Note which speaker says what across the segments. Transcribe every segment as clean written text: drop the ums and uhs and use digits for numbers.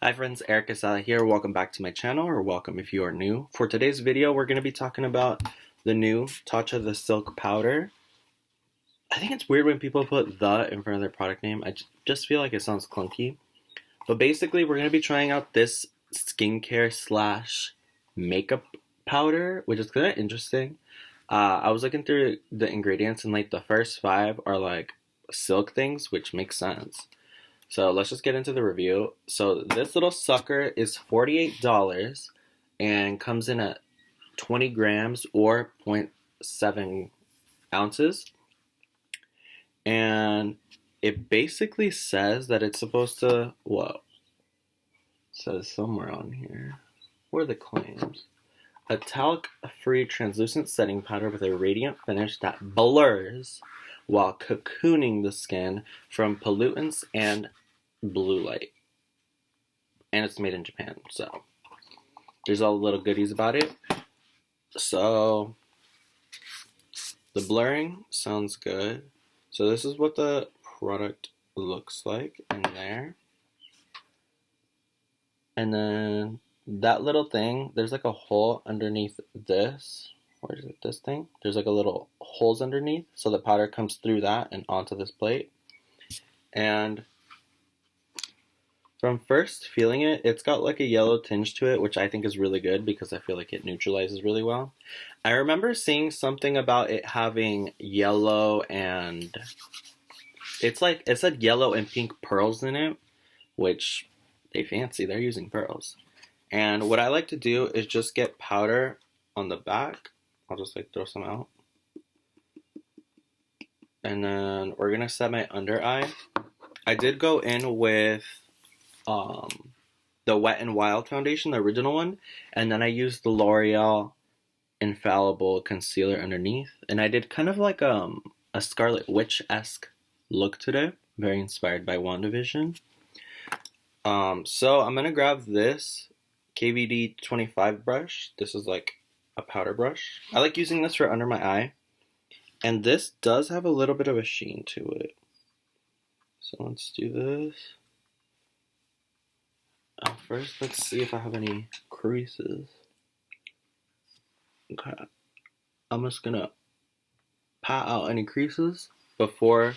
Speaker 1: Hi friends, Quezada here. Welcome back to my channel, or welcome if you are new. For today's video, we're going to be talking about the new Tatcha the Silk Powder. I think it's weird when people put "the" in front of their product name. I just feel like it sounds clunky. But basically, we're going to be trying out this skincare slash makeup powder, which is kind of interesting. I was looking through the ingredients, and like the first 5 are like silk things, which makes sense. So let's just get into the review. So this little sucker is $48 and comes in at 20 grams or 0.7 ounces. And it basically says that it's supposed to, whoa, it says somewhere on here. Where are the claims? A talc-free translucent setting powder with a radiant finish that blurs while cocooning the skin from pollutants and blue light. And it's made in Japan, so there's all the little goodies about it. So the blurring sounds good. So this is what the product looks like in there. And then that little thing, there's like a hole underneath this. Where is it? This thing? There's like a little holes underneath, so the powder comes through that and onto this plate. And from first feeling it, it's got like a yellow tinge to it, which I think is really good because I feel like it neutralizes really well. I remember seeing something about it having yellow and it's like, it said yellow and pink pearls in it, which they fancy, they're using pearls. And what I like to do is just get powder on the back. I'll just like throw some out. And then we're gonna set my under eye. I did go in with the Wet n Wild foundation, the original one, and then I used the L'Oreal Infallible concealer underneath, and I did kind of like a Scarlet Witch-esque look today, very inspired by WandaVision. So I'm gonna grab this KVD 25 brush. This is like a powder brush. I like using this for under my eye, and this does have a little bit of a sheen to it. So let's do this. First, let's see if I have any creases. Okay. I'm just gonna pat out any creases before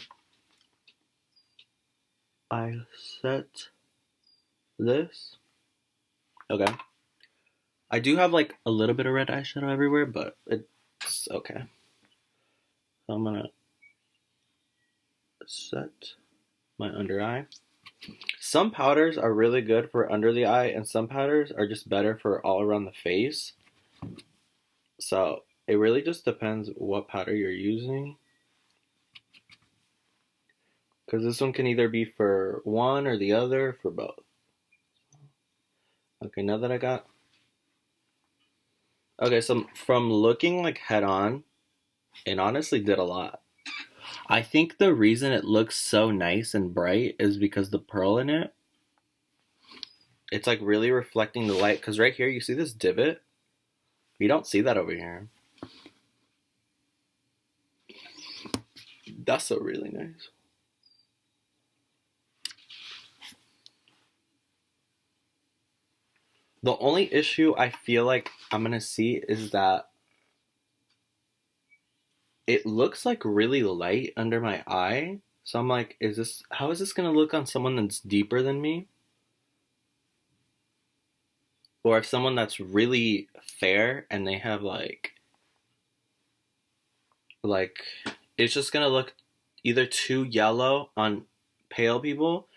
Speaker 1: I set this. Okay. I do have like a little bit of red eyeshadow everywhere, but it's okay. So I'm gonna set my under eye. Some powders are really good for under the eye, and some powders are just better for all around the face. So it really just depends what powder you're using. Because this one can either be for one or the other, for both. Okay, now that I got... Okay, so from looking like head on, it honestly did a lot. I think the reason it looks so nice and bright is because the pearl in it, it's like really reflecting the light. Because right here, you see this divot? You don't see that over here. That's so really nice. The only issue I feel like I'm going to see is that it looks like really light under my eye. So I'm like, how is this going to look on someone that's deeper than me? Or if someone that's really fair and they have like it's just going to look either too yellow on pale people,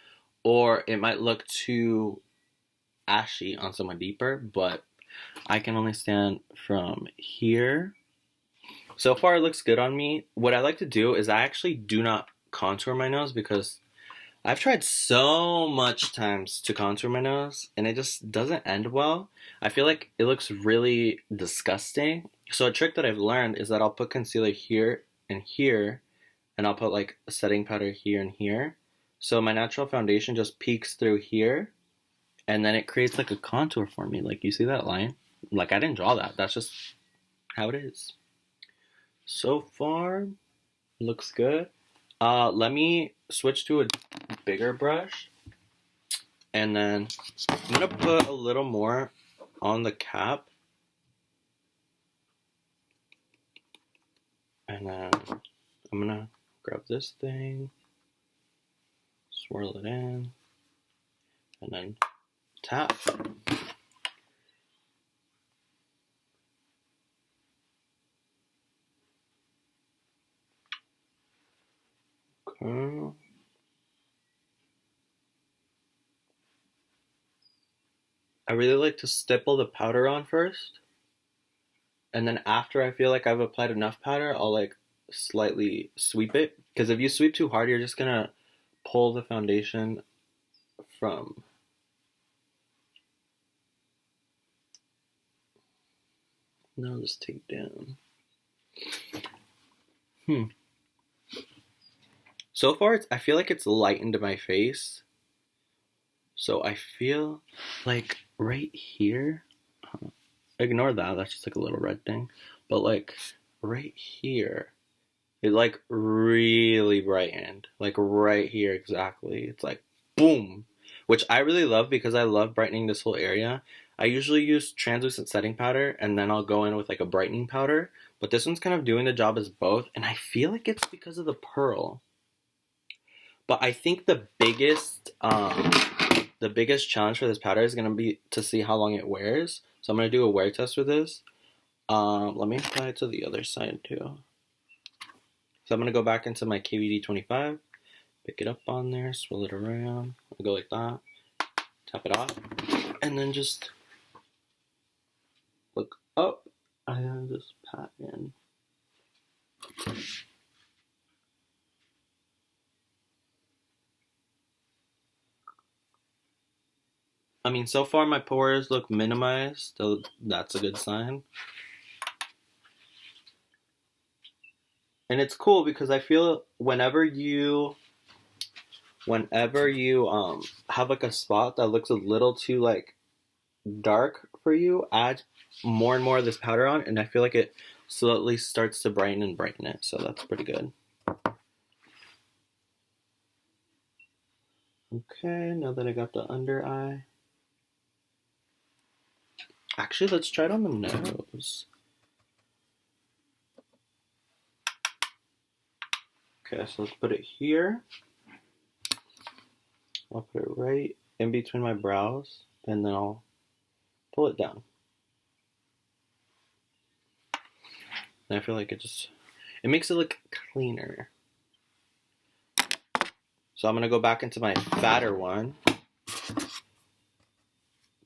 Speaker 1: or it might look too ashy on someone deeper, but I can only stand from here. So far it looks good on me. What I like to do is I actually do not contour my nose because I've tried so much times to contour my nose and it just doesn't end well. I feel like it looks really disgusting. So a trick that I've learned is that I'll put concealer here and here, and I'll put like a setting powder here and here. So my natural foundation just peeks through here, and then it creates like a contour for me. Like, you see that line? Like, I didn't draw that. That's just how it is. So far, looks good. Let me switch to a bigger brush And then I'm going to put a little more on the cap. And then I'm going to grab this thing, swirl it in, and then tap. Okay. I really like to stipple the powder on first. And then after I feel like I've applied enough powder, I'll like slightly sweep it. Because if you sweep too hard, you're just gonna pull the foundation from. No, just take down. So far, I feel like it's lightened my face. So I feel like right here, ignore that, that's just like a little red thing. But like right here, it like really brightened. Like right here exactly. It's like boom. Which I really love because I love brightening this whole area. I usually use translucent setting powder and then I'll go in with like a brightening powder. But this one's kind of doing the job as both. And I feel like it's because of the pearl. But I think the biggest challenge for this powder is going to be to see how long it wears. So I'm going to do a wear test with this. Let me apply it to the other side too. So I'm going to go back into my KVD 25, pick it up on there, swirl it around, I'll go like that, tap it off, and then just look up and just pat in. I mean, so far my pores look minimized, so that's a good sign. And it's cool because I feel whenever you have like a spot that looks a little too like dark for you, add more and more of this powder on, and I feel like it slowly starts to brighten it. So that's pretty good. Okay, now that I got the under eye. Actually, let's try it on the nose. Okay, so let's put it here. I'll put it right in between my brows, and then I'll pull it down. And I feel like it makes it look cleaner. So I'm gonna go back into my fatter one.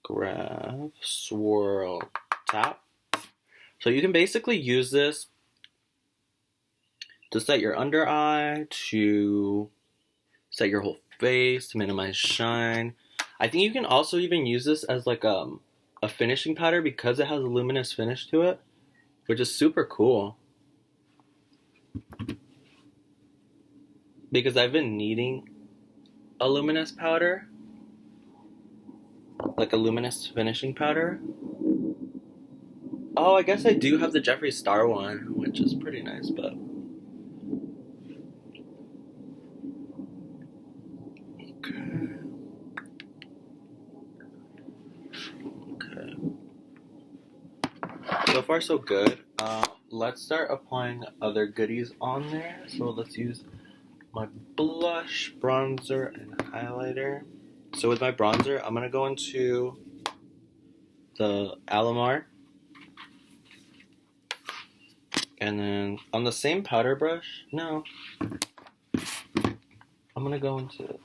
Speaker 1: Grab, swirl, tap. So you can basically use this to set your under eye, to set your whole face, to minimize shine. I think you can also even use this as like a finishing powder because it has a luminous finish to it, which is super cool. Because I've been needing a luminous powder, like a luminous finishing powder. Oh, I guess I do have the Jeffree Star one, which is pretty nice, but okay. So far, so good. Let's start applying other goodies on there. So let's use my blush, bronzer, and highlighter. So with my bronzer, I'm gonna go into the Alamar, and then on the same powder brush, I'm gonna go into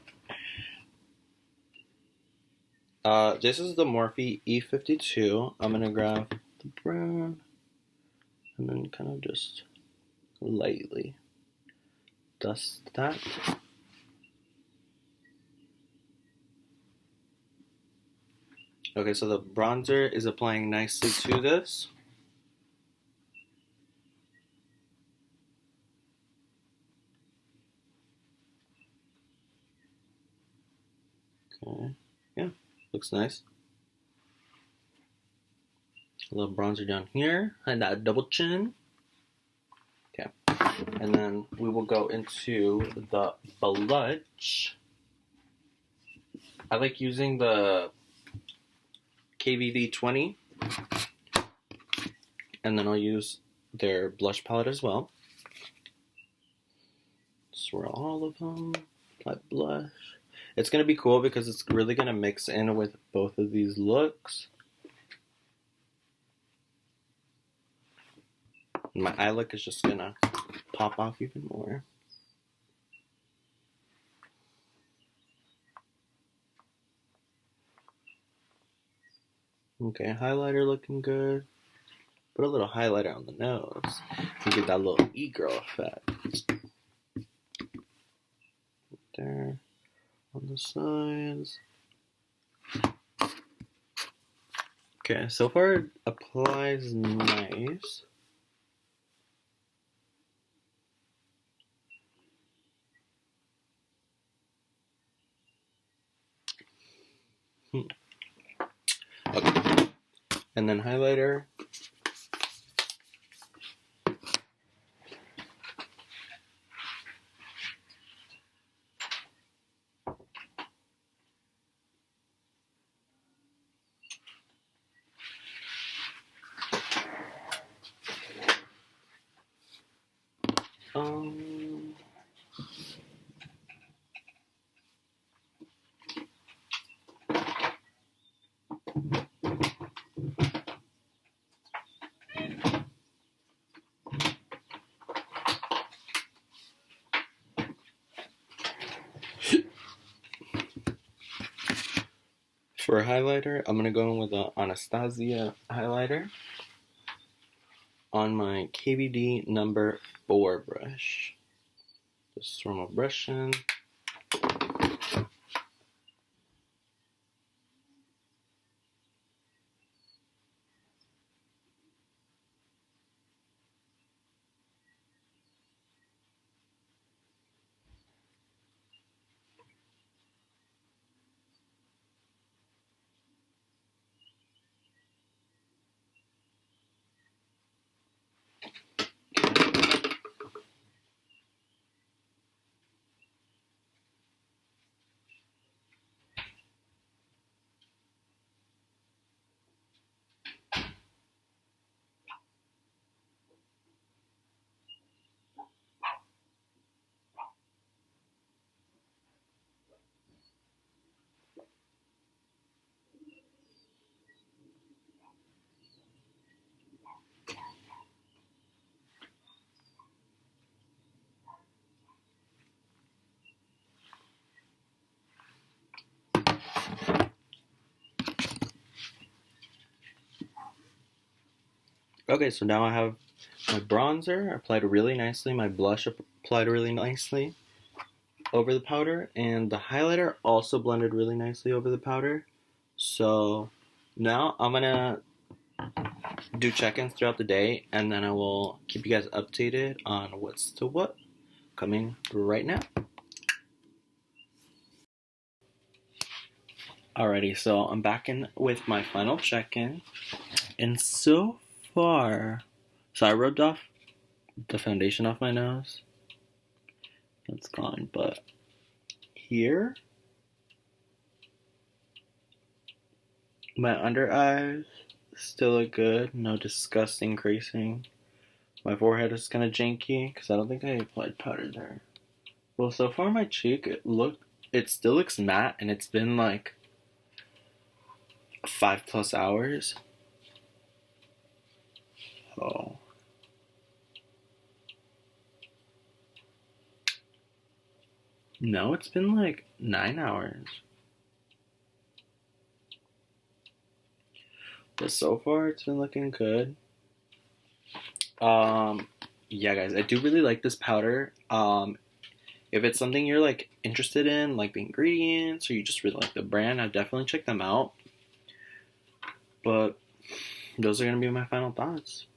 Speaker 1: this is the Morphe E52. I'm gonna grab the brown and then kind of just lightly dust that. Okay, so the bronzer is applying nicely to this. Okay, yeah, looks nice. A little bronzer down here, and that double chin. Okay, and then we will go into the blush. I like using the KVD 20, and then I'll use their blush palette as well. Swirl all of them, apply blush. It's going to be cool because it's really going to mix in with both of these looks. My eye look is just going to pop off even more. Okay, highlighter looking good. Put a little highlighter on the nose to get that little e-girl effect. There, on the sides. Okay, so far it applies nice. Okay. And then highlighter. Um, For a highlighter, I'm going to go in with an Anastasia highlighter on my KVD number 4 brush. Just throw my brush in. Okay, so now I have my bronzer applied really nicely, my blush applied really nicely over the powder, and the highlighter also blended really nicely over the powder. So now I'm gonna do check-ins throughout the day, and then I will keep you guys updated on what's to what coming right now. Alrighty, so I'm back in with my final check-in, and so far, so I rubbed off the foundation off my nose. It's gone, but here, my under eyes still look good. No disgusting creasing. My forehead is kind of janky because I don't think I applied powder there. Well, so far my cheek, it still looks matte, and it's been like 5+ hours. Oh. No, it's been like 9 hours. But so far it's been looking good. Yeah guys, I do really like this powder. If it's something you're like interested in, like the ingredients, or you just really like the brand, I'd definitely check them out. But those are gonna be my final thoughts.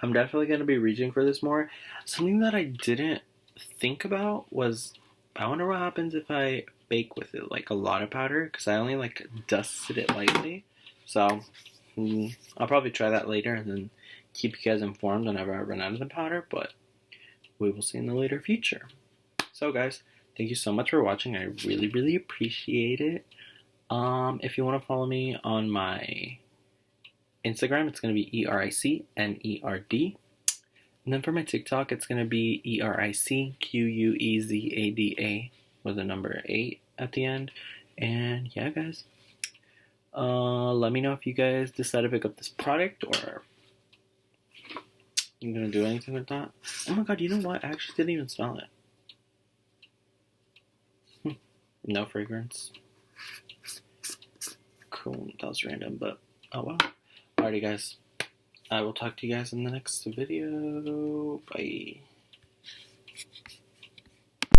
Speaker 1: I'm definitely gonna be reaching for this more. Something that I didn't think about was, I wonder what happens if I bake with it, like a lot of powder, because I only like dusted it lightly. So I'll probably try that later and then keep you guys informed whenever I run out of the powder, but we will see in the later future. So guys, Thank you so much for watching. I really, really appreciate it. If you want to follow me on my Instagram, it's going to be ERICNERD. And then for my TikTok, it's going to be ERICQUEZADA with a number 8 at the end. And yeah, guys. Let me know if you guys decide to pick up this product or you're going to do anything with that. Oh my god, you know what? I actually didn't even smell it. No fragrance. Cool. That was random, but oh well. Alrighty, guys. I will talk to you guys in the next video. Bye.